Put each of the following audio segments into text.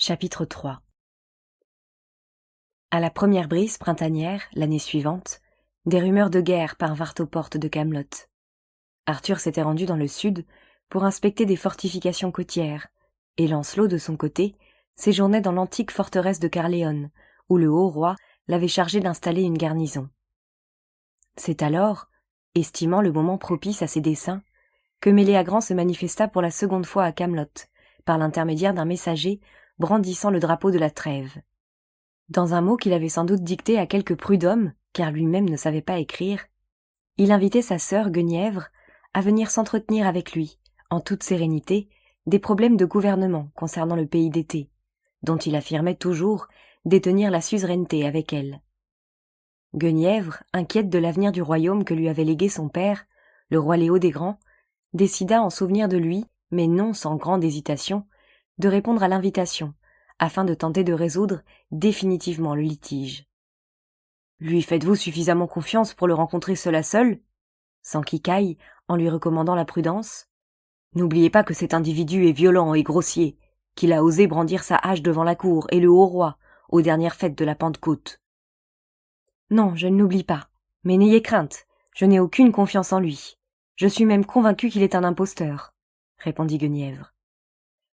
Chapitre 3. À la première brise printanière, l'année suivante, des rumeurs de guerre parvinrent aux portes de Camelot. Arthur s'était rendu dans le sud pour inspecter des fortifications côtières, et Lancelot, de son côté, séjournait dans l'antique forteresse de Caerleon, où le haut roi l'avait chargé d'installer une garnison. C'est alors, estimant le moment propice à ses desseins, que Méléagran se manifesta pour la seconde fois à Camelot, par l'intermédiaire d'un messager brandissant le drapeau de la trêve. Dans un mot qu'il avait sans doute dicté à quelque prud'homme, car lui-même ne savait pas écrire, il invitait sa sœur Guenièvre à venir s'entretenir avec lui, en toute sérénité, des problèmes de gouvernement concernant le pays d'été, dont il affirmait toujours détenir la suzeraineté avec elle. Guenièvre, inquiète de l'avenir du royaume que lui avait légué son père, le roi Léo des Grands, décida en souvenir de lui, mais non sans grande hésitation, de répondre à l'invitation, afin de tenter de résoudre définitivement le litige. « Lui faites-vous suffisamment confiance pour le rencontrer seul à seul ?» s'enquit Caï en lui recommandant la prudence. « N'oubliez pas que cet individu est violent et grossier, qu'il a osé brandir sa hache devant la cour et le haut roi aux dernières fêtes de la Pentecôte. »« Non, je ne l'oublie pas, mais n'ayez crainte, je n'ai aucune confiance en lui. Je suis même convaincu qu'il est un imposteur, » répondit Guenièvre.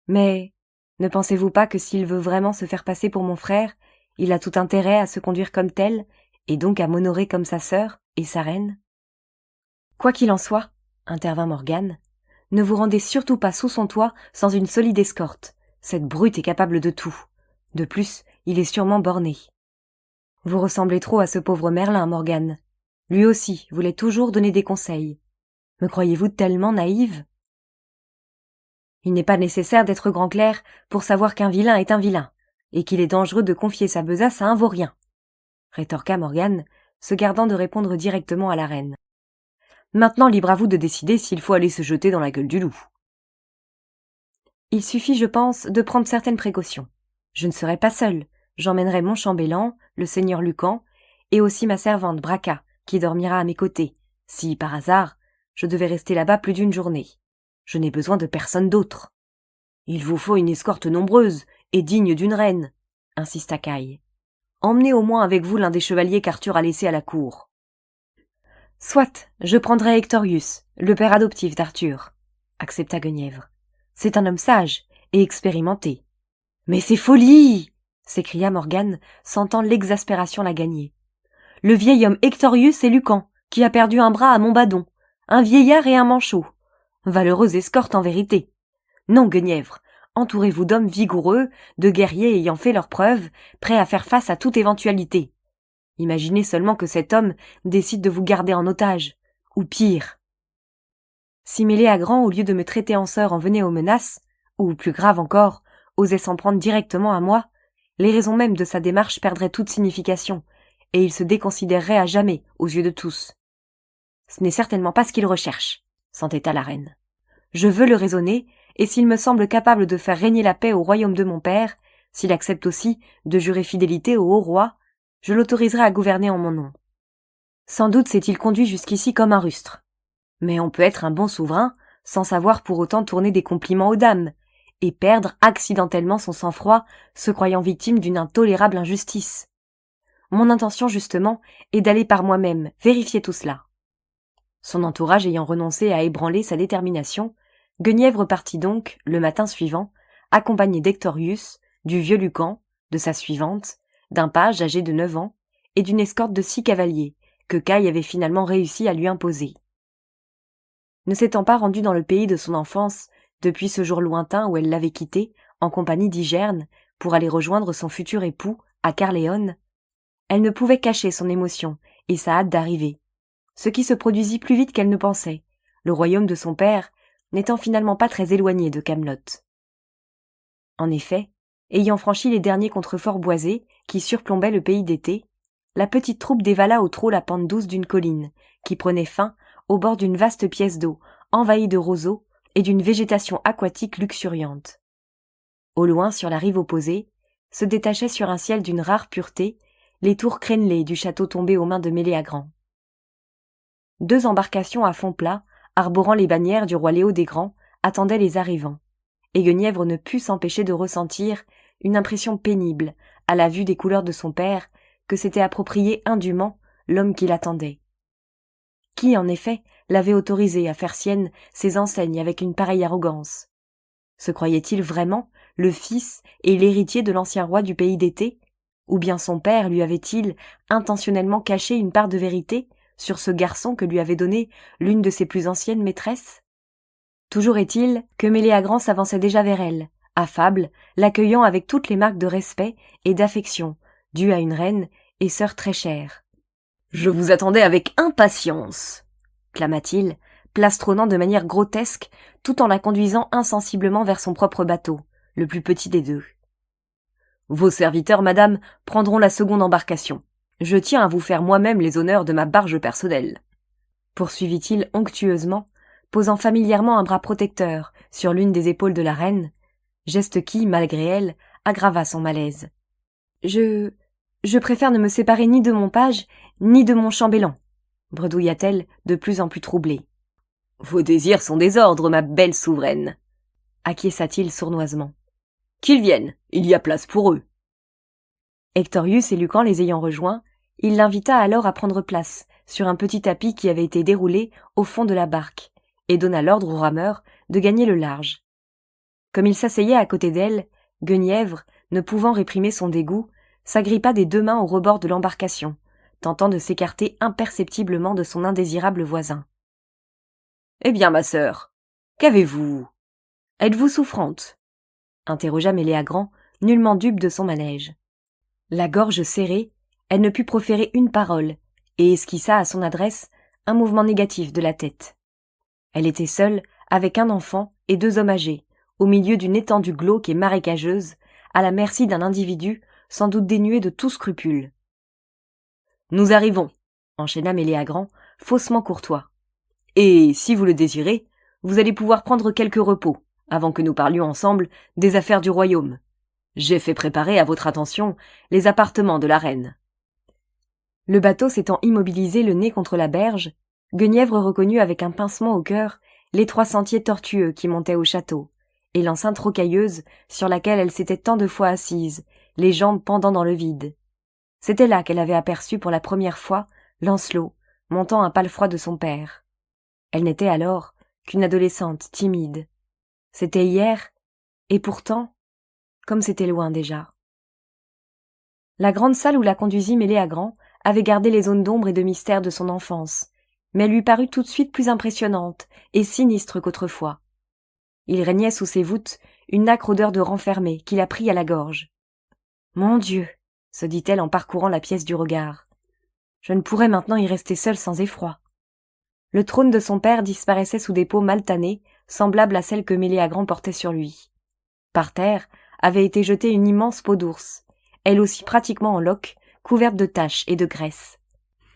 « Mais ne pensez-vous pas que s'il veut vraiment se faire passer pour mon frère, il a tout intérêt à se conduire comme tel, et donc à m'honorer comme sa sœur et sa reine ?»« Quoi qu'il en soit, » intervint Morgane, « ne vous rendez surtout pas sous son toit sans une solide escorte. Cette brute est capable de tout. De plus, il est sûrement borné. »« Vous ressemblez trop à ce pauvre Merlin, Morgane. Lui aussi voulait toujours donner des conseils. Me croyez-vous tellement naïve ? » Il n'est pas nécessaire d'être grand clerc pour savoir qu'un vilain est un vilain, et qu'il est dangereux de confier sa besace à un vaurien, rétorqua Morgane, se gardant de répondre directement à la reine. Maintenant, libre à vous de décider s'il faut aller se jeter dans la gueule du loup. Il suffit, je pense, de prendre certaines précautions. Je ne serai pas seule, j'emmènerai mon chambellan, le seigneur Lucan, et aussi ma servante Braca, qui dormira à mes côtés, si, par hasard, je devais rester là-bas plus d'une journée. Je n'ai besoin de personne d'autre. « Il vous faut une escorte nombreuse et digne d'une reine, » insista Caï. « Emmenez au moins avec vous l'un des chevaliers qu'Arthur a laissés à la cour. »« Soit, je prendrai Hectorius, le père adoptif d'Arthur, » accepta Guenièvre. « C'est un homme sage et expérimenté. »« Mais c'est folie !» s'écria Morgane, sentant l'exaspération la gagner. « Le vieil homme Hectorius est Lucan, qui a perdu un bras à Montbadon, un vieillard et un manchot. Valeureuse escorte en vérité. Non, Guenièvre, entourez-vous d'hommes vigoureux, de guerriers ayant fait leurs preuves, prêts à faire face à toute éventualité. Imaginez seulement que cet homme décide de vous garder en otage, ou pire. Si Méléagran, au lieu de me traiter en sœur, en venait aux menaces, ou plus grave encore, osait s'en prendre directement à moi, les raisons mêmes de sa démarche perdraient toute signification, et il se déconsidérerait à jamais aux yeux de tous. Ce n'est certainement pas ce qu'il recherche, s'entêta la reine. Je veux le raisonner, et s'il me semble capable de faire régner la paix au royaume de mon père, s'il accepte aussi de jurer fidélité au haut roi, je l'autoriserai à gouverner en mon nom. Sans doute s'est-il conduit jusqu'ici comme un rustre. Mais on peut être un bon souverain sans savoir pour autant tourner des compliments aux dames, et perdre accidentellement son sang-froid, se croyant victime d'une intolérable injustice. Mon intention, justement, est d'aller par moi-même vérifier tout cela. Son entourage ayant renoncé à ébranler sa détermination, Guenièvre partit donc, le matin suivant, accompagné d'Hectorius, du vieux Lucan, de sa suivante, d'un page âgé de 9 ans, et d'une escorte de 6 cavaliers, que Caï avait finalement réussi à lui imposer. Ne s'étant pas rendue dans le pays de son enfance, depuis ce jour lointain où elle l'avait quitté, en compagnie d'Igerne, pour aller rejoindre son futur époux, à Caerleon, elle ne pouvait cacher son émotion et sa hâte d'arriver. Ce qui se produisit plus vite qu'elle ne pensait, le royaume de son père n'étant finalement pas très éloigné de Camelot. En effet, ayant franchi les derniers contreforts boisés qui surplombaient le pays d'été, la petite troupe dévala au trot la pente douce d'une colline, qui prenait fin au bord d'une vaste pièce d'eau, envahie de roseaux et d'une végétation aquatique luxuriante. Au loin, sur la rive opposée, se détachaient sur un ciel d'une rare pureté les tours crénelées du château tombé aux mains de Méléagran. 2 embarcations à fond plat, arborant les bannières du roi Léo des Grands, attendaient les arrivants, et Guenièvre ne put s'empêcher de ressentir une impression pénible, à la vue des couleurs de son père, que s'était approprié indûment l'homme qui l'attendait. Qui, en effet, l'avait autorisé à faire sienne ses enseignes avec une pareille arrogance? Se croyait-il vraiment le fils et l'héritier de l'ancien roi du pays d'été? Ou bien son père lui avait-il intentionnellement caché une part de vérité sur ce garçon que lui avait donné l'une de ses plus anciennes maîtresses? Toujours est-il que Méléagran s'avançait déjà vers elle, affable, l'accueillant avec toutes les marques de respect et d'affection dues à une reine et sœur très chère. « Je vous attendais avec impatience !» clama-t-il, plastronnant de manière grotesque tout en la conduisant insensiblement vers son propre bateau, le plus petit des deux. « Vos serviteurs, madame, prendront la seconde embarcation. Je tiens à vous faire moi-même les honneurs de ma barge personnelle. » poursuivit-il onctueusement, posant familièrement un bras protecteur sur l'une des épaules de la reine, geste qui, malgré elle, aggrava son malaise. « Je préfère ne me séparer ni de mon page, ni de mon chambellan, » bredouilla-t-elle de plus en plus troublée. « Vos désirs sont des ordres, ma belle souveraine, » acquiesça-t-il sournoisement. « Qu'ils viennent, il y a place pour eux. » Hectorius et Lucan les ayant rejoints, il l'invita alors à prendre place sur un petit tapis qui avait été déroulé au fond de la barque, et donna l'ordre aux rameurs de gagner le large. Comme il s'asseyait à côté d'elle, Guenièvre, ne pouvant réprimer son dégoût, s'agrippa des deux mains au rebord de l'embarcation, tentant de s'écarter imperceptiblement de son indésirable voisin. « Eh bien, ma sœur, qu'avez-vous? Êtes-vous souffrante ?» interrogea Méléagran, nullement dupe de son manège. La gorge serrée, elle ne put proférer une parole, et esquissa à son adresse un mouvement négatif de la tête. Elle était seule, avec un enfant et deux hommes âgés, au milieu d'une étendue glauque et marécageuse, à la merci d'un individu sans doute dénué de tout scrupule. « Nous arrivons, » enchaîna Méléagran, faussement courtois. « Et, si vous le désirez, vous allez pouvoir prendre quelque repos, avant que nous parlions ensemble des affaires du royaume. J'ai fait préparer à votre attention les appartements de la reine. » Le bateau s'étant immobilisé le nez contre la berge, Guenièvre reconnut avec un pincement au cœur l'étroit sentier tortueux qui montait au château, et l'enceinte rocailleuse sur laquelle elle s'était tant de fois assise, les jambes pendant dans le vide. C'était là qu'elle avait aperçu pour la première fois Lancelot, montant un palefroid de son père. Elle n'était alors qu'une adolescente timide. C'était hier, et pourtant, comme c'était loin déjà. La grande salle où la conduisit Méléagran avait gardé les zones d'ombre et de mystère de son enfance, mais elle lui parut tout de suite plus impressionnante et sinistre qu'autrefois. Il régnait sous ses voûtes une âcre odeur de renfermé qui la prit à la gorge. « Mon Dieu !» se dit-elle en parcourant la pièce du regard. « Je ne pourrais maintenant y rester seule sans effroi. » Le trône de son père disparaissait sous des peaux mal tannées, semblables à celles que Méléagran portait sur lui. Par terre avait été jetée une immense peau d'ours, elle aussi pratiquement en loques, couverte de taches et de graisse.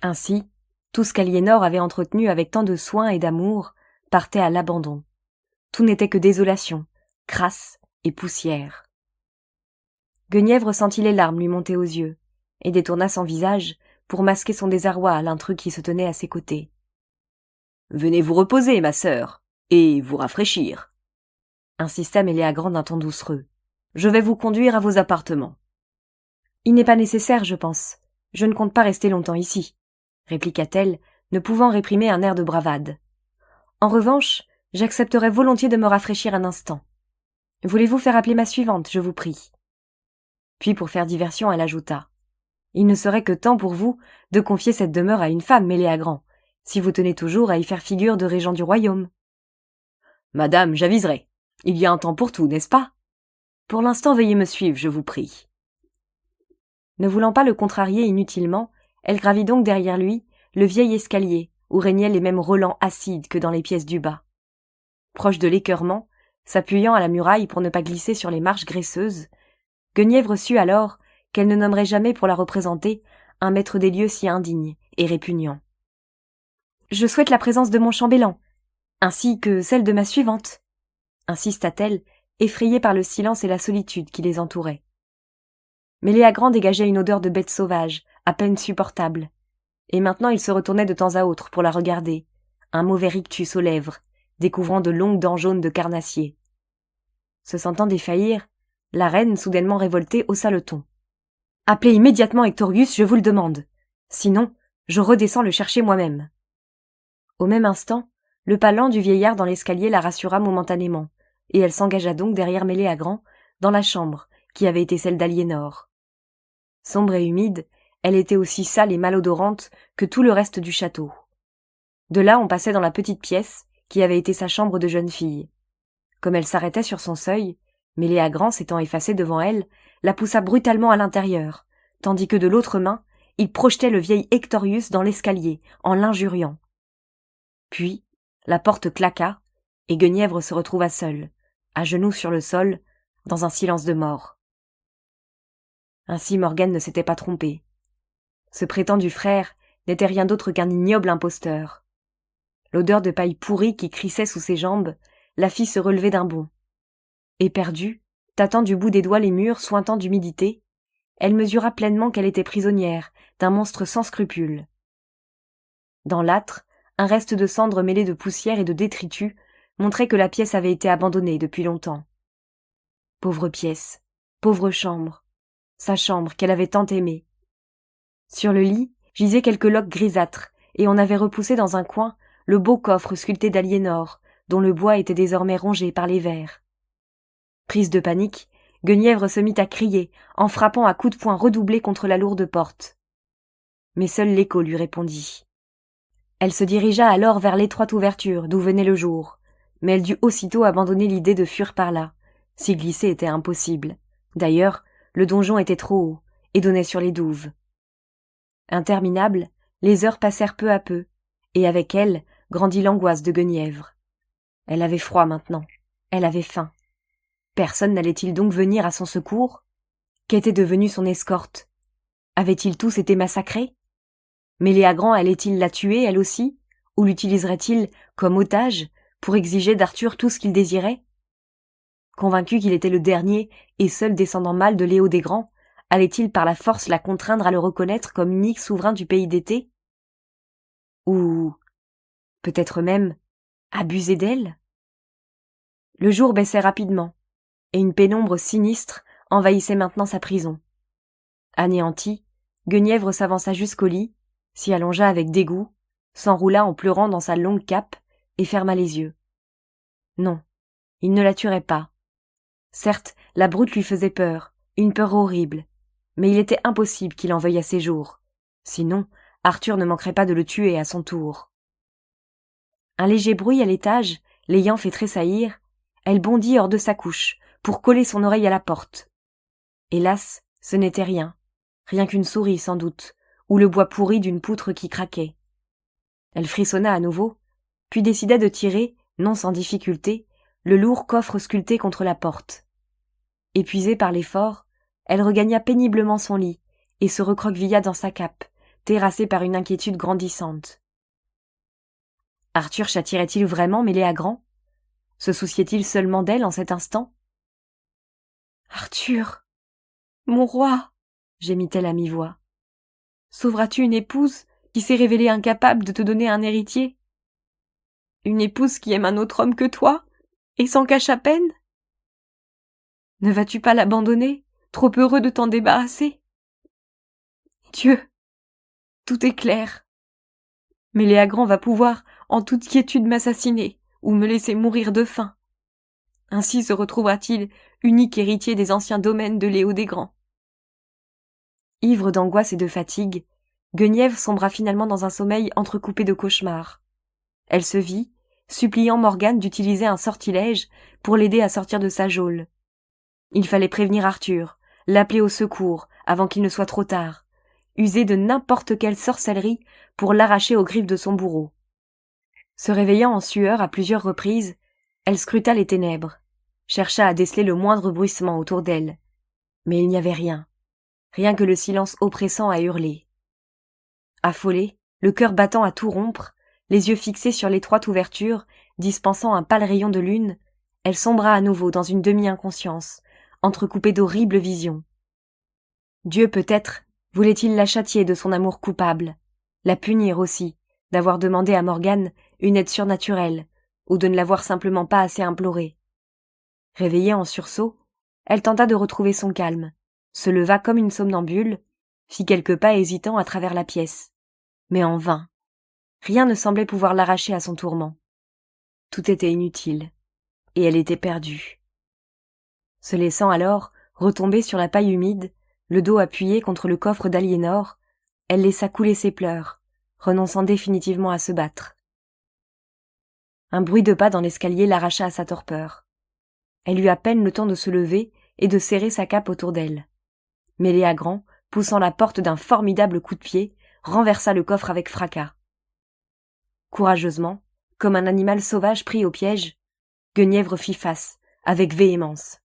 Ainsi, tout ce qu'Aliénor avait entretenu avec tant de soin et d'amour partait à l'abandon. Tout n'était que désolation, crasse et poussière. Guenièvre sentit les larmes lui monter aux yeux, et détourna son visage pour masquer son désarroi à l'intrus qui se tenait à ses côtés. « Venez vous reposer, ma sœur, et vous rafraîchir, » insista Méléagran d'un ton doucereux. « Je vais vous conduire à vos appartements. »« Il n'est pas nécessaire, je pense. Je ne compte pas rester longtemps ici, » répliqua-t-elle, ne pouvant réprimer un air de bravade. « En revanche, j'accepterais volontiers de me rafraîchir un instant. Voulez-vous faire appeler ma suivante, je vous prie ?» Puis, pour faire diversion, elle ajouta. « Il ne serait que temps pour vous de confier cette demeure à une femme, Méléagran, si vous tenez toujours à y faire figure de régent du royaume. »« Madame, j'aviserai. Il y a un temps pour tout, n'est-ce pas ? Pour l'instant, veuillez me suivre, je vous prie. » Ne voulant pas le contrarier inutilement, elle gravit donc derrière lui le vieil escalier où régnaient les mêmes relents acides que dans les pièces du bas. Proche de l'écœurement, s'appuyant à la muraille pour ne pas glisser sur les marches graisseuses, Guenièvre sut alors qu'elle ne nommerait jamais pour la représenter un maître des lieux si indigne et répugnant. « Je souhaite la présence de mon chambellan, ainsi que celle de ma suivante, » insista-t-elle, effrayée par le silence et la solitude qui les entouraient. Méléagran dégageait une odeur de bête sauvage, à peine supportable, et maintenant il se retournait de temps à autre pour la regarder, un mauvais rictus aux lèvres, découvrant de longues dents jaunes de carnassier. Se sentant défaillir, La reine, soudainement révoltée, haussa le ton. « Appelez immédiatement Hectorius, je vous le demande. Sinon, je redescends le chercher moi-même. » Au même instant, le pas lent du vieillard dans l'escalier la rassura momentanément, et elle s'engagea donc derrière Méléagran, dans la chambre, qui avait été celle d'Aliénor. Sombre et humide, elle était aussi sale et malodorante que tout le reste du château. De là, on passait dans la petite pièce, qui avait été sa chambre de jeune fille. Comme elle s'arrêtait sur son seuil, Méléagran, s'étant effacé devant elle, la poussa brutalement à l'intérieur, tandis que de l'autre main, il projetait le vieil Hectorius dans l'escalier, en l'injuriant. Puis, la porte claqua, et Guenièvre se retrouva seule, à genoux sur le sol, dans un silence de mort. Ainsi Morgane ne s'était pas trompée. Ce prétendu frère n'était rien d'autre qu'un ignoble imposteur. L'odeur de paille pourrie qui crissait sous ses jambes la fit se relever d'un bond. Éperdue, tâtant du bout des doigts les murs suintant d'humidité, elle mesura pleinement qu'elle était prisonnière d'un monstre sans scrupules. Dans l'âtre, un reste de cendres mêlées de poussière et de détritus montrait que la pièce avait été abandonnée depuis longtemps. Pauvre pièce, pauvre chambre, sa chambre qu'elle avait tant aimée. Sur le lit gisaient quelques loques grisâtres, et on avait repoussé dans un coin le beau coffre sculpté d'Aliénor, dont le bois était désormais rongé par les vers. Prise de panique, Guenièvre se mit à crier, en frappant à coups de poing redoublés contre la lourde porte. Mais seul l'écho lui répondit. Elle se dirigea alors vers l'étroite ouverture d'où venait le jour, mais elle dut aussitôt abandonner l'idée de fuir par là. S'y glisser était impossible. D'ailleurs, le donjon était trop haut, et donnait sur les douves. Interminables, les heures passèrent peu à peu, et avec elles grandit l'angoisse de Guenièvre. Elle avait froid maintenant, elle avait faim. Personne n'allait-il donc venir à son secours? Qu'était devenue son escorte? Avaient-ils tous été massacrés? Méléagran allait-il la tuer, elle aussi, ou l'utiliserait-il comme otage pour exiger d'Arthur tout ce qu'il désirait? Convaincu qu'il était le dernier et seul descendant mâle de Léo des Grands, allait-il par la force la contraindre à le reconnaître comme unique souverain du pays d'été? Ou, peut-être même, abuser d'elle? Le jour baissait rapidement, et une pénombre sinistre envahissait maintenant sa prison. Anéantie, Guenièvre s'avança jusqu'au lit, s'y allongea avec dégoût, s'enroula en pleurant dans sa longue cape et ferma les yeux. Non, il ne la tuerait pas. Certes, la brute lui faisait peur, une peur horrible, mais il était impossible qu'il en veuille à ses jours. Sinon, Arthur ne manquerait pas de le tuer à son tour. Un léger bruit à l'étage, l'ayant fait tressaillir, elle bondit hors de sa couche, pour coller son oreille à la porte. Hélas, ce n'était rien qu'une souris sans doute, ou le bois pourri d'une poutre qui craquait. Elle frissonna à nouveau, puis décida de tirer, non sans difficulté, le lourd coffre sculpté contre la porte. Épuisée par l'effort, elle regagna péniblement son lit et se recroquevilla dans sa cape, terrassée par une inquiétude grandissante. Arthur châtierait-il vraiment Méléagran? Se souciait-il seulement d'elle en cet instant? « Arthur, mon roi !» gémit-elle à mi-voix. « Sauveras-tu une épouse qui s'est révélée incapable de te donner un héritier? Une épouse qui aime un autre homme que toi, et s'en cache à peine? Ne vas-tu pas l'abandonner, trop heureux de t'en débarrasser? Dieu, tout est clair. Méléagran va pouvoir, en toute quiétude, m'assassiner, ou me laisser mourir de faim. Ainsi se retrouvera-t-il unique héritier des anciens domaines de Léo des Grands. » Ivre d'angoisse et de fatigue, Guenièvre sombra finalement dans un sommeil entrecoupé de cauchemars. Elle se vit, suppliant Morgane d'utiliser un sortilège pour l'aider à sortir de sa geôle. Il fallait prévenir Arthur, l'appeler au secours avant qu'il ne soit trop tard, user de n'importe quelle sorcellerie pour l'arracher aux griffes de son bourreau. Se réveillant en sueur à plusieurs reprises, elle scruta les ténèbres, chercha à déceler le moindre bruissement autour d'elle. Mais il n'y avait rien que le silence oppressant à hurler. Affolée, le cœur battant à tout rompre, les yeux fixés sur l'étroite ouverture, dispensant un pâle rayon de lune, elle sombra à nouveau dans une demi-inconscience, entrecoupée d'horribles visions. Dieu, peut-être, voulait-il la châtier de son amour coupable, la punir aussi, d'avoir demandé à Morgane une aide surnaturelle, ou de ne l'avoir simplement pas assez implorée. Réveillée en sursaut, Elle tenta de retrouver son calme, se leva comme une somnambule, fit quelques pas hésitants à travers la pièce. Mais en vain. Rien ne semblait pouvoir l'arracher à son tourment. Tout était inutile, et elle était perdue. Se laissant alors retomber sur la paille humide, le dos appuyé contre le coffre d'Aliénor, elle laissa couler ses pleurs, renonçant définitivement à se battre. Un bruit de pas dans l'escalier l'arracha à sa torpeur. Elle eut à peine le temps de se lever et de serrer sa cape autour d'elle. Méléagran, poussant la porte d'un formidable coup de pied, renversa le coffre avec fracas. Courageusement, comme un animal sauvage pris au piège, Guenièvre fit face, avec véhémence.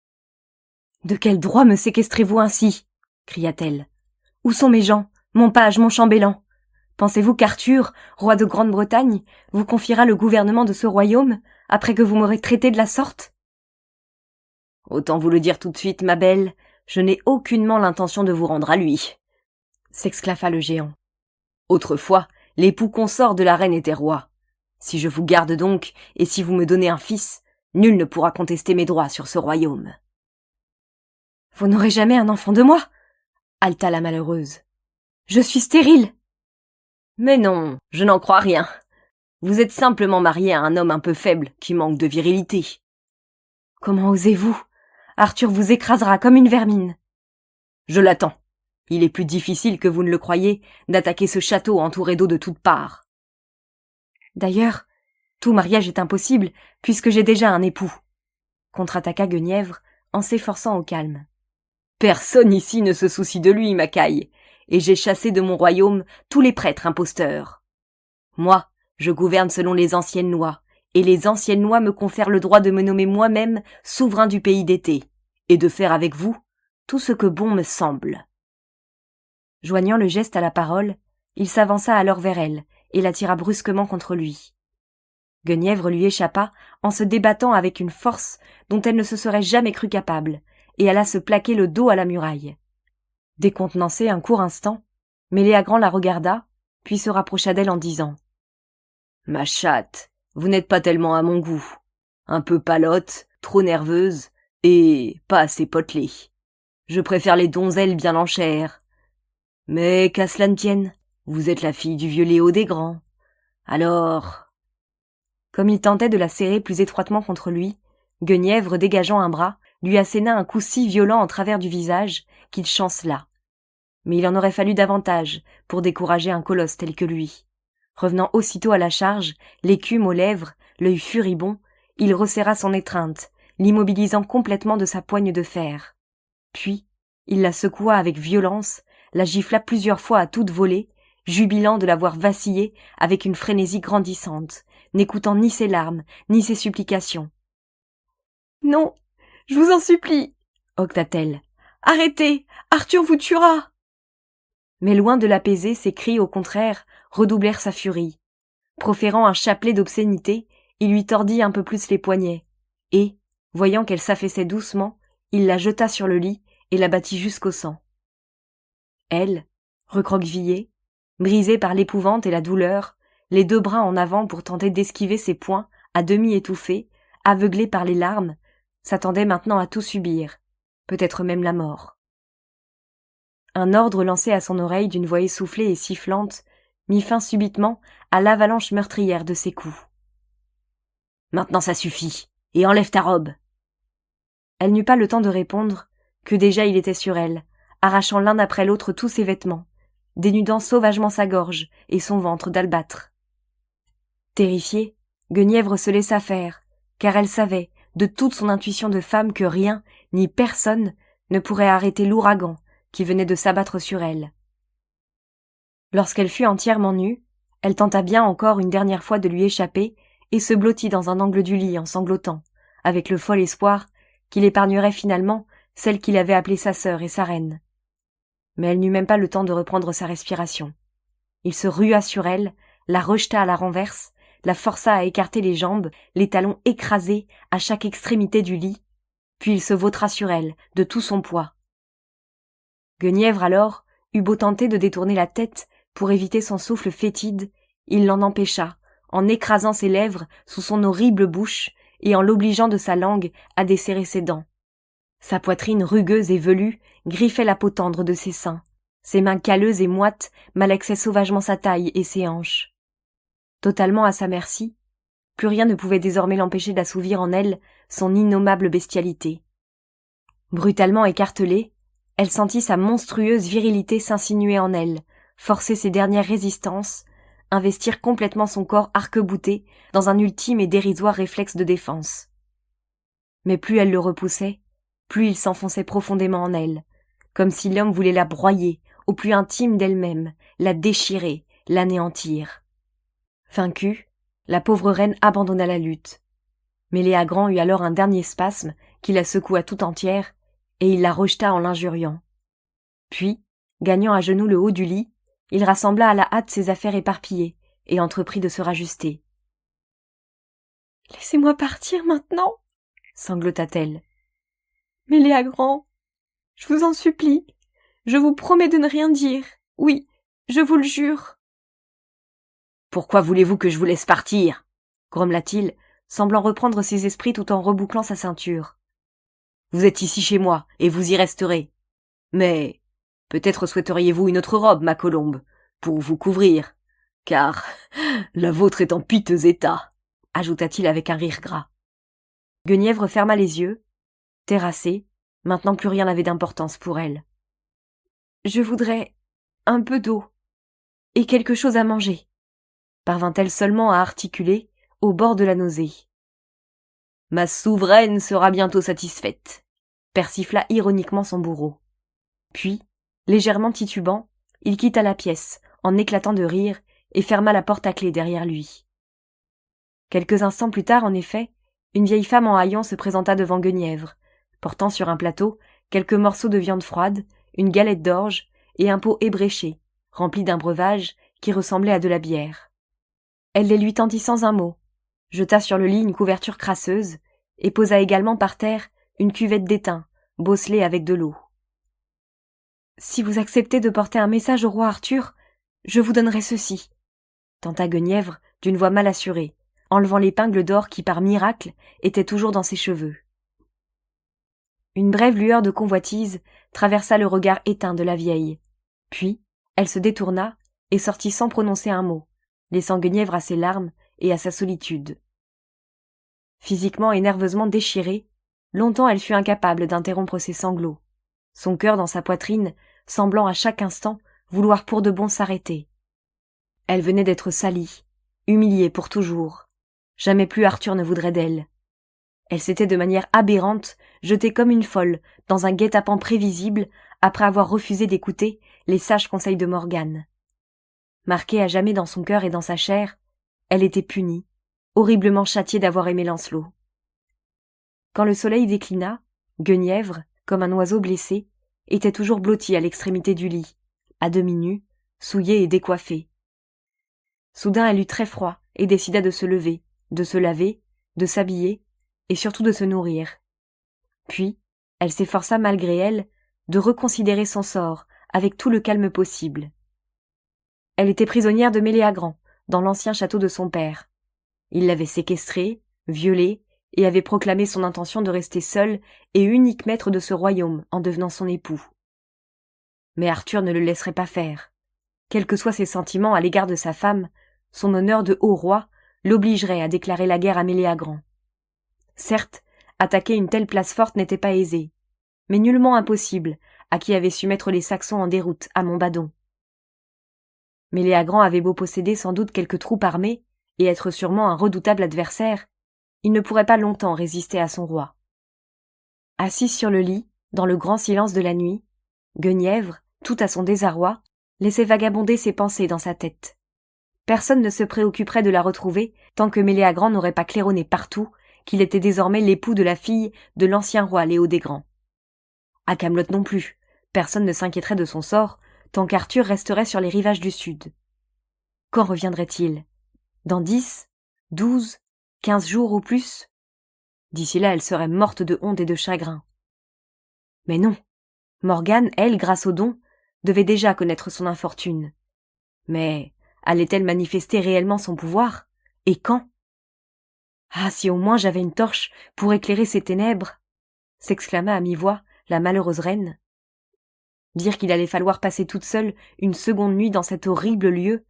« De quel droit me séquestrez-vous ainsi » cria-t-elle. « Où sont mes gens, mon page, mon chambellan ? Pensez-vous qu'Arthur, roi de Grande-Bretagne, vous confiera le gouvernement de ce royaume, après que vous m'aurez traité de la sorte ? Autant vous le dire tout de suite, ma belle, je n'ai aucunement l'intention de vous rendre à lui, s'exclaffa le géant. Autrefois, l'époux consort de la reine était roi. Si je vous garde donc, et si vous me donnez un fils, nul ne pourra contester mes droits sur ce royaume. Vous n'aurez jamais un enfant de moi, haleta la malheureuse. Je suis stérile. Mais non, je n'en crois rien. Vous êtes simplement mariée à un homme un peu faible qui manque de virilité. Comment osez-vous ? Arthur vous écrasera comme une vermine. Je l'attends. Il est plus difficile que vous ne le croyez d'attaquer ce château entouré d'eau de toutes parts. D'ailleurs, tout mariage est impossible puisque j'ai déjà un époux, contre-attaqua Guenièvre en s'efforçant au calme. Personne ici ne se soucie de lui, Macaille, et j'ai chassé de mon royaume tous les prêtres imposteurs. Moi, je gouverne selon les anciennes lois, et les anciennes lois me confèrent le droit de me nommer moi-même souverain du pays d'été, et de faire avec vous tout ce que bon me semble. Joignant le geste à la parole, il s'avança alors vers elle et la tira brusquement contre lui. Guenièvre lui échappa en se débattant avec une force dont elle ne se serait jamais crue capable, et alla se plaquer le dos à la muraille. Décontenancée un court instant, Méléagran la regarda, puis se rapprocha d'elle en disant « Ma chatte, vous n'êtes pas tellement à mon goût. Un peu palote, trop nerveuse, et pas assez potelée. Je préfère les donzelles bien en chair. Mais qu'à cela ne tienne, vous êtes la fille du vieux Léo des Grands. Alors... » Comme il tentait de la serrer plus étroitement contre lui, Guenièvre, dégageant un bras, lui asséna un coup si violent en travers du visage qu'il chancela. Mais il en aurait fallu davantage pour décourager un colosse tel que lui. Revenant aussitôt à la charge, l'écume aux lèvres, l'œil furibond, il resserra son étreinte, l'immobilisant complètement de sa poigne de fer. Puis, il la secoua avec violence, la gifla plusieurs fois à toute volée, jubilant de la voir vaciller avec une frénésie grandissante, n'écoutant ni ses larmes, ni ses supplications. « Non, je vous en supplie, octa-t-elle. Arrêtez, Arthur vous tuera. Mais loin de l'apaiser, ses cris, au contraire, redoublèrent sa furie. Proférant un chapelet d'obscénités, il lui tordit un peu plus les poignets, et, voyant qu'elle s'affaissait doucement, il la jeta sur le lit et la battit jusqu'au sang. Elle, recroquevillée, brisée par l'épouvante et la douleur, les deux bras en avant pour tenter d'esquiver ses poings, à demi étouffés, aveuglée par les larmes, s'attendait maintenant à tout subir, peut-être même la mort. Un ordre lancé à son oreille d'une voix essoufflée et sifflante mit fin subitement à l'avalanche meurtrière de ses coups. « Maintenant ça suffit, et enlève ta robe !» Elle n'eut pas le temps de répondre, que déjà il était sur elle, arrachant l'un après l'autre tous ses vêtements, dénudant sauvagement sa gorge et son ventre d'albâtre. Terrifiée, Guenièvre se laissa faire, car elle savait, de toute son intuition de femme, que rien, ni personne, ne pourrait arrêter l'ouragan qui venait de s'abattre sur elle. Lorsqu'elle fut entièrement nue, elle tenta bien encore une dernière fois de lui échapper et se blottit dans un angle du lit en sanglotant, avec le fol espoir qu'il épargnerait finalement celle qu'il avait appelée sa sœur et sa reine. Mais elle n'eut même pas le temps de reprendre sa respiration. Il se rua sur elle, la rejeta à la renverse, la força à écarter les jambes, les talons écrasés à chaque extrémité du lit, puis il se vautra sur elle de tout son poids. Guenièvre alors eut beau tenter de détourner la tête pour éviter son souffle fétide, il l'en empêcha, en écrasant ses lèvres sous son horrible bouche et en l'obligeant de sa langue à desserrer ses dents. Sa poitrine rugueuse et velue griffait la peau tendre de ses seins. Ses mains calleuses et moites malaxaient sauvagement sa taille et ses hanches. Totalement à sa merci, plus rien ne pouvait désormais l'empêcher d'assouvir en elle son innommable bestialité. Brutalement écartelée, elle sentit sa monstrueuse virilité s'insinuer en elle, forcer ses dernières résistances, investir complètement son corps arc-bouté dans un ultime et dérisoire réflexe de défense. Mais plus elle le repoussait, plus il s'enfonçait profondément en elle, comme si l'homme voulait la broyer au plus intime d'elle-même, la déchirer, l'anéantir. Vaincue, la pauvre reine abandonna la lutte. Méléagran eut alors un dernier spasme qui la secoua tout entière, et il la rejeta en l'injuriant. Puis, gagnant à genoux le haut du lit, il rassembla à la hâte ses affaires éparpillées et entreprit de se rajuster. « Laissez-moi partir maintenant !» sanglota-t-elle. « Méléagran, je vous en supplie, je vous promets de ne rien dire, oui, je vous le jure. »« Pourquoi voulez-vous que je vous laisse partir ?» grommela-t-il, semblant reprendre ses esprits tout en rebouclant sa ceinture. « Vous êtes ici chez moi, et vous y resterez. Mais peut-être souhaiteriez-vous une autre robe, ma colombe, pour vous couvrir, car la vôtre est en piteux état, » ajouta-t-il avec un rire gras. Guenièvre ferma les yeux. Terrassée, maintenant plus rien n'avait d'importance pour elle. « Je voudrais un peu d'eau et quelque chose à manger, » parvint-elle seulement à articuler au bord de la nausée. « Ma souveraine sera bientôt satisfaite, » persifla ironiquement son bourreau. Puis, légèrement titubant, il quitta la pièce, en éclatant de rire, et ferma la porte à clé derrière lui. Quelques instants plus tard, en effet, une vieille femme en haillons se présenta devant Guenièvre, portant sur un plateau quelques morceaux de viande froide, une galette d'orge et un pot ébréché, rempli d'un breuvage qui ressemblait à de la bière. Elle les lui tendit sans un mot, jeta sur le lit une couverture crasseuse, et posa également par terre une cuvette d'étain, bosselée avec de l'eau. « Si vous acceptez de porter un message au roi Arthur, je vous donnerai ceci, » tenta Guenièvre d'une voix mal assurée, enlevant l'épingle d'or qui, par miracle, était toujours dans ses cheveux. Une brève lueur de convoitise traversa le regard éteint de la vieille. Puis, elle se détourna et sortit sans prononcer un mot, laissant Guenièvre à ses larmes et à sa solitude. Physiquement et nerveusement déchirée, longtemps elle fut incapable d'interrompre ses sanglots, son cœur dans sa poitrine semblant à chaque instant vouloir pour de bon s'arrêter. Elle venait d'être salie, humiliée pour toujours. Jamais plus Arthur ne voudrait d'elle. Elle s'était de manière aberrante jetée comme une folle dans un guet-apens prévisible après avoir refusé d'écouter les sages conseils de Morgane. Marquée à jamais dans son cœur et dans sa chair, elle était punie, horriblement châtiée d'avoir aimé Lancelot. Quand le soleil déclina, Guenièvre, comme un oiseau blessé, était toujours blottie à l'extrémité du lit, à demi nue, souillée et décoiffée. Soudain elle eut très froid et décida de se lever, de se laver, de s'habiller et surtout de se nourrir. Puis, elle s'efforça malgré elle de reconsidérer son sort avec tout le calme possible. Elle était prisonnière de Méléagran, dans l'ancien château de son père. Il l'avait séquestrée, violée, et avait proclamé son intention de rester seul et unique maître de ce royaume en devenant son époux. Mais Arthur ne le laisserait pas faire. Quels que soient ses sentiments à l'égard de sa femme, son honneur de haut roi l'obligerait à déclarer la guerre à Méléagran. Certes, attaquer une telle place forte n'était pas aisé, mais nullement impossible à qui avait su mettre les Saxons en déroute à Montbadon. Méléagran avait beau posséder sans doute quelques troupes armées et être sûrement un redoutable adversaire, il ne pourrait pas longtemps résister à son roi. Assise sur le lit, dans le grand silence de la nuit, Guenièvre, tout à son désarroi, laissait vagabonder ses pensées dans sa tête. Personne ne se préoccuperait de la retrouver tant que Méléagran n'aurait pas claironné partout qu'il était désormais l'époux de la fille de l'ancien roi Léo des Grands. À Camelot non plus, personne ne s'inquiéterait de son sort tant qu'Arthur resterait sur les rivages du sud. Quand reviendrait-il ? Dans 10, 12, 15 jours ou plus ? D'ici là, elle serait morte de honte et de chagrin. Mais non, Morgane, elle, grâce au don, devait déjà connaître son infortune. Mais allait-elle manifester réellement son pouvoir ? Et quand ? Ah, si au moins j'avais une torche pour éclairer ces ténèbres ! s'exclama à mi-voix la malheureuse reine. Dire qu'il allait falloir passer toute seule une seconde nuit dans cet horrible lieu,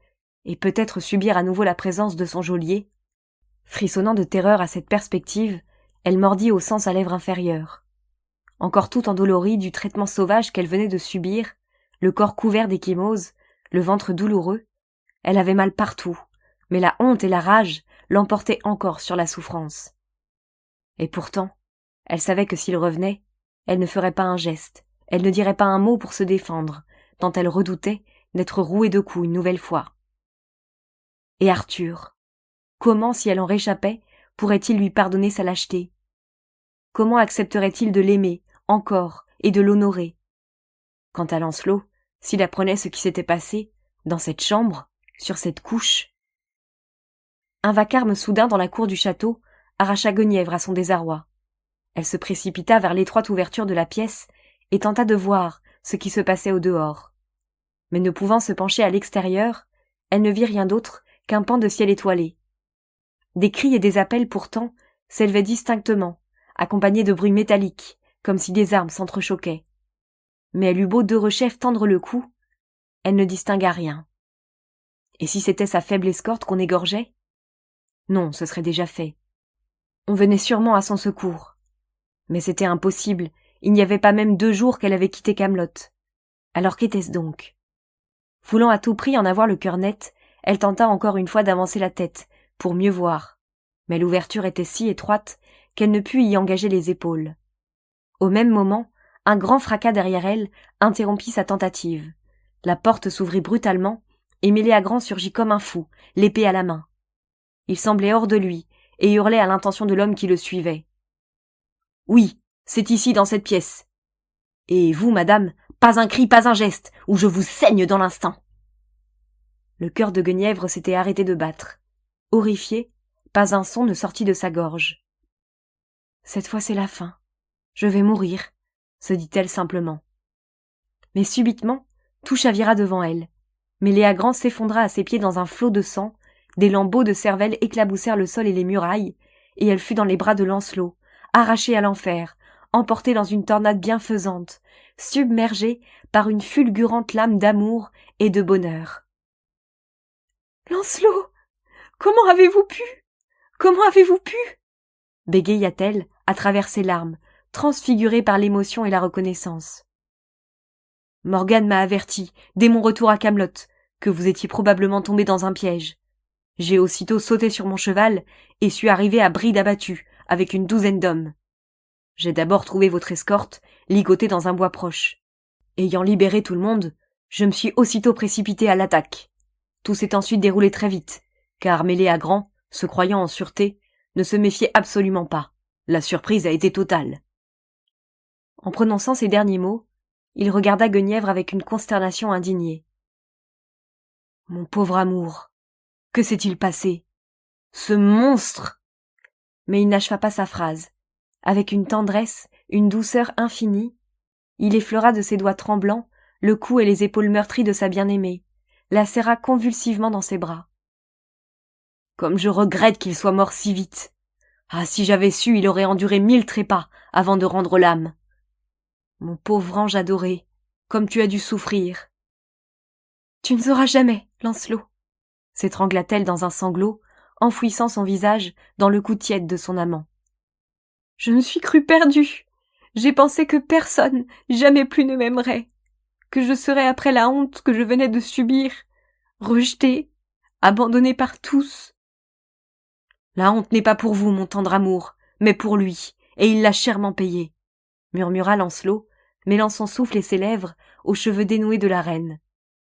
et peut-être subir à nouveau la présence de son geôlier. Frissonnant de terreur à cette perspective, elle mordit au sang sa lèvre inférieure. Encore tout endolorie du traitement sauvage qu'elle venait de subir, le corps couvert d'échymoses, le ventre douloureux, elle avait mal partout, mais la honte et la rage l'emportaient encore sur la souffrance. Et pourtant, elle savait que s'il revenait, elle ne ferait pas un geste, elle ne dirait pas un mot pour se défendre, tant elle redoutait d'être rouée de coups une nouvelle fois. Et Arthur, comment, si elle en réchappait, pourrait-il lui pardonner sa lâcheté? Comment accepterait-il de l'aimer, encore, et de l'honorer? Quant à Lancelot, s'il apprenait ce qui s'était passé, dans cette chambre, sur cette couche. Un vacarme soudain dans la cour du château arracha Guenièvre à son désarroi. Elle se précipita vers l'étroite ouverture de la pièce et tenta de voir ce qui se passait au dehors. Mais ne pouvant se pencher à l'extérieur, elle ne vit rien d'autre qu'un pan de ciel étoilé. Des cris et des appels pourtant s'élevaient distinctement, accompagnés de bruits métalliques, comme si des armes s'entrechoquaient. Mais elle eut beau derechef tendre le cou, elle ne distingua rien. Et si c'était sa faible escorte qu'on égorgeait? Non, ce serait déjà fait. On venait sûrement à son secours. Mais c'était impossible, il n'y avait pas même 2 jours qu'elle avait quitté Camelot. Alors qu'était-ce donc? Voulant à tout prix en avoir le cœur net, elle tenta encore une fois d'avancer la tête, pour mieux voir. Mais l'ouverture était si étroite qu'elle ne put y engager les épaules. Au même moment, un grand fracas derrière elle interrompit sa tentative. La porte s'ouvrit brutalement, et Méléagran surgit comme un fou, l'épée à la main. Il semblait hors de lui, et hurlait à l'intention de l'homme qui le suivait. « Oui, c'est ici dans cette pièce. Et vous, madame, pas un cri, pas un geste, ou je vous saigne dans l'instant. » Le cœur de Guenièvre s'était arrêté de battre. Horrifié, pas un son ne sortit de sa gorge. « Cette fois c'est la fin. Je vais mourir, » se dit-elle simplement. Mais subitement, tout chavira devant elle. Méléagran s'effondra à ses pieds dans un flot de sang, des lambeaux de cervelle éclaboussèrent le sol et les murailles, et elle fut dans les bras de Lancelot, arrachée à l'enfer, emportée dans une tornade bienfaisante, submergée par une fulgurante lame d'amour et de bonheur. « Lancelot, comment avez-vous pu? Comment avez-vous pu ?» bégaya-t-elle à travers ses larmes, transfigurée par l'émotion et la reconnaissance. « Morgane m'a averti, dès mon retour à Camelot, que vous étiez probablement tombé dans un piège. J'ai aussitôt sauté sur mon cheval et suis arrivé à bride abattue, avec une 12aine d'hommes. J'ai d'abord trouvé votre escorte, ligotée dans un bois proche. Ayant libéré tout le monde, je me suis aussitôt précipité à l'attaque. Tout s'est ensuite déroulé très vite, car Méléagran, se croyant en sûreté, ne se méfiait absolument pas. La surprise a été totale. » En prononçant ces derniers mots, il regarda Guenièvre avec une consternation indignée. « Mon pauvre amour, que s'est-il passé? Ce monstre !» Mais il n'acheva pas sa phrase. Avec une tendresse, une douceur infinie, il effleura de ses doigts tremblants le cou et les épaules meurtries de sa bien-aimée, la serra convulsivement dans ses bras. « Comme je regrette qu'il soit mort si vite. Ah, si j'avais su, il aurait enduré 1000 trépas avant de rendre l'âme. Mon pauvre ange adoré, comme tu as dû souffrir. »« Tu ne sauras jamais, Lancelot, » s'étrangla-t-elle dans un sanglot, enfouissant son visage dans le cou tiède de son amant. « Je me suis crue perdue. J'ai pensé que personne, jamais plus ne m'aimerait, que je serais après la honte que je venais de subir, rejetée, abandonnée par tous. La honte n'est pas pour vous, mon tendre amour, mais pour lui, et il l'a chèrement payé, » murmura Lancelot, mêlant son souffle et ses lèvres aux cheveux dénoués de la reine.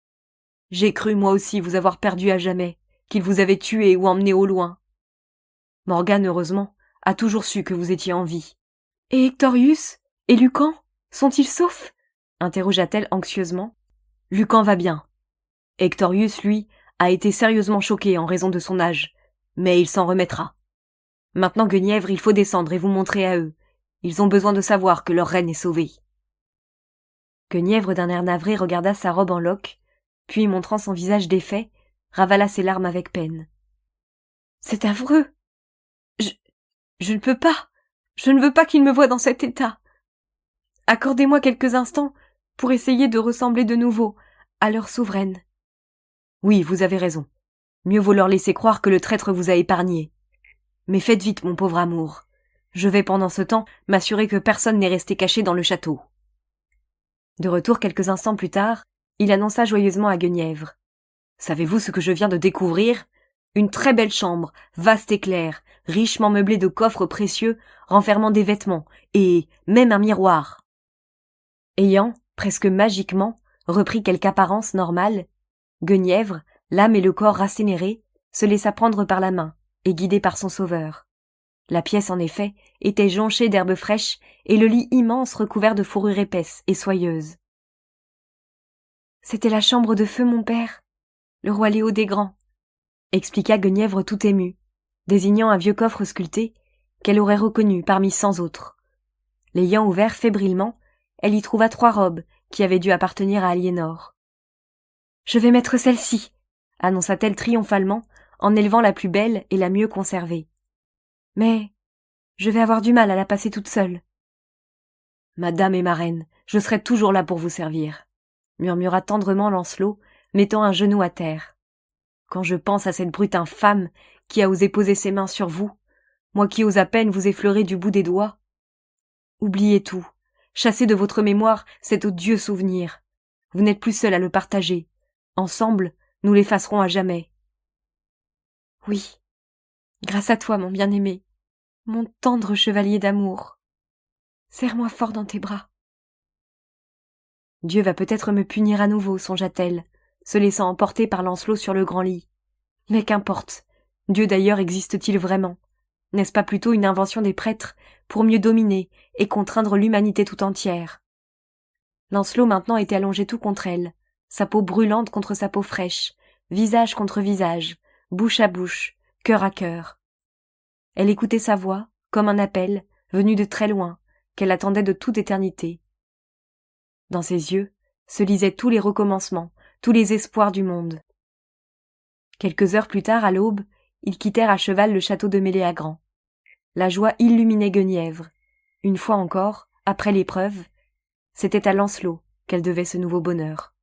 « J'ai cru moi aussi vous avoir perdu à jamais, qu'il vous avait tué ou emmené au loin. Morgane, heureusement, a toujours su que vous étiez en vie. »« Et Hectorius et Lucan sont-ils saufs ?» interrogea-t-elle anxieusement. « Lucan va bien. Hectorius, lui, a été sérieusement choqué en raison de son âge, mais il s'en remettra. Maintenant, Guenièvre, il faut descendre et vous montrer à eux. Ils ont besoin de savoir que leur reine est sauvée. » Guenièvre, d'un air navré, regarda sa robe en loques, puis, montrant son visage défait, ravala ses larmes avec peine. « C'est affreux. Je ne peux pas. Je ne veux pas qu'il me voie dans cet état. Accordez-moi quelques instants pour essayer de ressembler de nouveau à leur souveraine. Oui, vous avez raison. Mieux vaut leur laisser croire que le traître vous a épargné. Mais faites vite, mon pauvre amour. Je vais pendant ce temps m'assurer que personne n'est resté caché dans le château. De retour quelques instants plus tard, il annonça joyeusement à Guenièvre. Savez-vous ce que je viens de découvrir? Une très belle chambre, vaste et claire, richement meublée de coffres précieux, renfermant des vêtements, et même un miroir. Ayant, presque magiquement, repris quelque apparence normale, Guenièvre, l'âme et le corps rassénérés, se laissa prendre par la main, et guidé par son sauveur. La pièce, en effet, était jonchée d'herbes fraîches, et le lit immense recouvert de fourrure épaisse et soyeuse. C'était la chambre de feu, mon père, le roi Léo des Grands, expliqua Guenièvre tout émue, désignant un vieux coffre sculpté qu'elle aurait reconnu parmi 100 autres. L'ayant ouvert fébrilement, elle y trouva 3 robes qui avaient dû appartenir à Aliénor. « Je vais mettre celle-ci », annonça-t-elle triomphalement, en élevant la plus belle et la mieux conservée. « Mais je vais avoir du mal à la passer toute seule. »« Madame et ma reine, je serai toujours là pour vous servir, » murmura tendrement Lancelot, mettant un genou à terre. « Quand je pense à cette brute infâme qui a osé poser ses mains sur vous, moi qui ose à peine vous effleurer du bout des doigts. Oubliez tout, chassez de votre mémoire cet odieux souvenir. Vous n'êtes plus seul à le partager. Ensemble, nous l'effacerons à jamais. » « Oui, grâce à toi, mon bien-aimé, mon tendre chevalier d'amour. Serre-moi fort dans tes bras. » Dieu va peut-être me punir à nouveau, songea-t-elle, se laissant emporter par Lancelot sur le grand lit. Mais qu'importe, Dieu d'ailleurs existe-t-il vraiment? N'est-ce pas plutôt une invention des prêtres pour mieux dominer et contraindre l'humanité tout entière? Lancelot maintenant était allongé tout contre elle, sa peau brûlante contre sa peau fraîche, visage contre visage, bouche à bouche, cœur à cœur. Elle écoutait sa voix, comme un appel, venu de très loin, qu'elle attendait de toute éternité. Dans ses yeux se lisaient tous les recommencements, tous les espoirs du monde. Quelques heures plus tard, à l'aube, ils quittèrent à cheval le château de Méléagran. La joie illuminait Guenièvre. Une fois encore, après l'épreuve, c'était à Lancelot qu'elle devait ce nouveau bonheur.